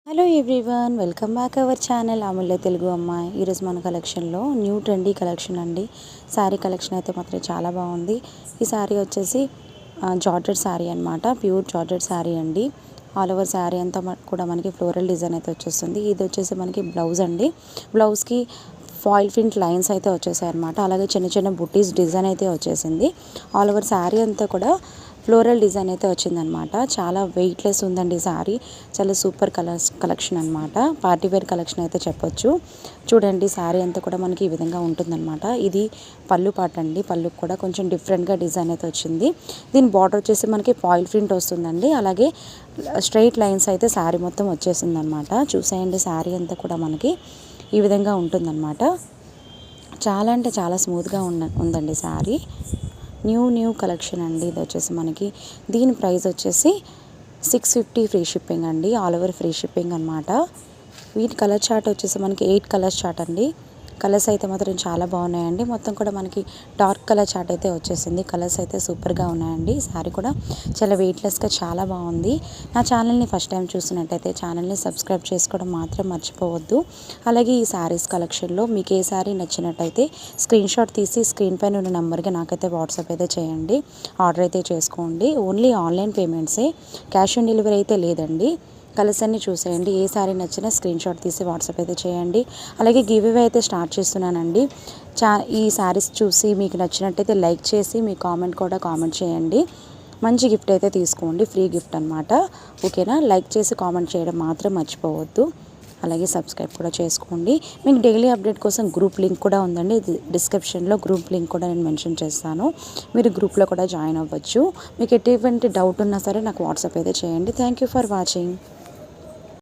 Hello everyone, welcome back our channel Amulya Telugu అమ్మాయి. ఈరోజు మన కలెక్షన్లో న్యూ ట్రెండీ కలెక్షన్ అండి. శారీ కలెక్షన్ అయితే మాత్రం చాలా బాగుంది. ఈ శారీ వచ్చేసి జార్జెట్ శారీ అనమాట. ప్యూర్ జార్జెట్ శారీ అండి. ఆల్ ఓవర్ శారీ అంతా కూడా మనకి ఫ్లోరల్ డిజైన్ అయితే వచ్చేస్తుంది. ఇది వచ్చేసి మనకి బ్లౌజ్ అండి. బ్లౌజ్కి ఫాయిల్ ప్రింట్ లైన్స్ అయితే వచ్చేసాయి అనమాట. అలాగే చిన్న చిన్న బుటీస్ డిజైన్ అయితే వచ్చేసింది. ఆల్ ఓవర్ శారీ అంతా కూడా ఫ్లోరల్ డిజైన్ అయితే వచ్చిందనమాట. చాలా వెయిట్లెస్ ఉందండి శారీ. చాలా సూపర్ కలెక్షన్ అనమాట. పార్టీవేర్ కలెక్షన్ అయితే చెప్పొచ్చు. చూడండి, శారీ అంతా కూడా మనకి ఈ విధంగా ఉంటుందన్నమాట. ఇది పళ్ళు పాట అండి. పళ్ళుకి కూడా కొంచెం డిఫరెంట్గా డిజైన్ అయితే వచ్చింది. దీని బార్డర్ వచ్చేసి మనకి ఫాయిల్ ప్రింట్ వస్తుందండి. అలాగే స్ట్రైట్ లైన్స్ అయితే శారీ మొత్తం వచ్చేసింది అనమాట. చూసేయండి, శారీ అంతా కూడా మనకి ఈ విధంగా ఉంటుందన్నమాట. చాలా అంటే చాలా స్మూత్గా ఉందండి శారీ. న్యూ కలెక్షన్ అండి. ఇది వచ్చేసి మనకి దీని ప్రైస్ వచ్చేసి 650 ఫ్రీ షిప్పింగ్ అండి. ఆల్ ఓవర్ ఫ్రీ షిప్పింగ్ అనమాట. వీటి కలర్ చార్ట్ వచ్చేసి మనకి 8 కలర్స్ చార్ట్ అండి. కలర్స్ అయితే మాత్రం చాలా బాగున్నాయండి. మొత్తం కూడా మనకి డార్క్ కలర్ చార్ట్ అయితే వచ్చేసింది. కలర్స్ అయితే సూపర్గా ఉన్నాయండి. శారీ కూడా చాలా వెయిట్లెస్గా చాలా బాగుంది. నా ఛానల్ని ఫస్ట్ టైం చూసినట్టయితే ఛానల్ని సబ్స్క్రైబ్ చేసుకోవడం మాత్రం మర్చిపోవద్దు. అలాగే ఈ శారీస్ కలెక్షన్లో మీకు ఏ శారీ నచ్చినట్టయితే స్క్రీన్ షాట్ తీసి స్క్రీన్ పైన ఉన్న నెంబర్కి నాకైతే వాట్సాప్ అయితే చేయండి. ఆర్డర్ అయితే చేసుకోండి. ఓన్లీ ఆన్లైన్ పేమెంట్సే, క్యాష్ ఆన్ డెలివరీ అయితే లేదండి. కలర్స్ అన్నీ చూసేయండి. ఏ సారీ నచ్చినా స్క్రీన్ షాట్ తీసి వాట్సాప్ అయితే చేయండి. అలాగే గివ్ అవే అయితే స్టార్ట్ చేస్తున్నానండి. ఈ శారీస్ చూసి మీకు నచ్చినట్టయితే లైక్ చేసి మీ కామెంట్ కూడా కామెంట్ చేయండి. మంచి గిఫ్ట్ అయితే తీసుకోండి. ఫ్రీ గిఫ్ట్ అనమాట. ఓకేనా? లైక్ చేసి కామెంట్ చేయడం మాత్రం మర్చిపోవద్దు. అలాగే సబ్స్క్రైబ్ కూడా చేసుకోండి. మీకు డైలీ అప్డేట్ కోసం గ్రూప్ లింక్ కూడా ఉందండి. డిస్క్రిప్షన్లో గ్రూప్ లింక్ కూడా నేను మెన్షన్ చేస్తాను. మీరు గ్రూప్లో కూడా జాయిన్ అవ్వచ్చు. మీకు ఎటువంటి డౌట్ ఉన్నా సరే నాకు వాట్సాప్ అయితే చేయండి. Thank you for watching.